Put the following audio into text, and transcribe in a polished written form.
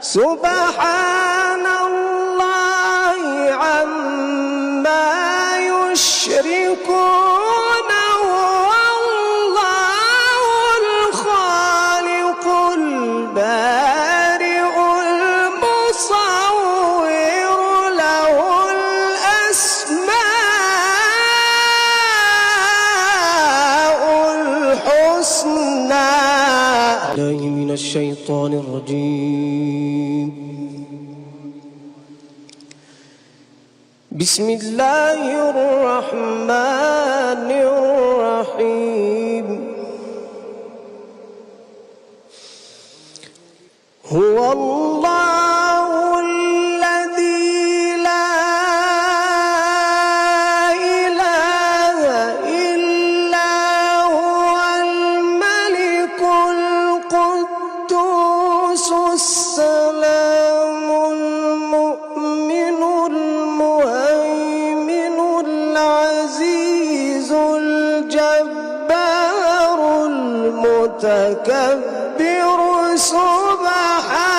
سبحان الله عما يشركون والله الخالق البارئ المصور له الأسماء الحسنى. من الشيطان الرجيم. بسم الله الرحمن الرحيم. هو الله الذي لا إله إلا هو الملك القدوس السلام المؤمن المهيمن العزيز الجبار المتكبر سبحان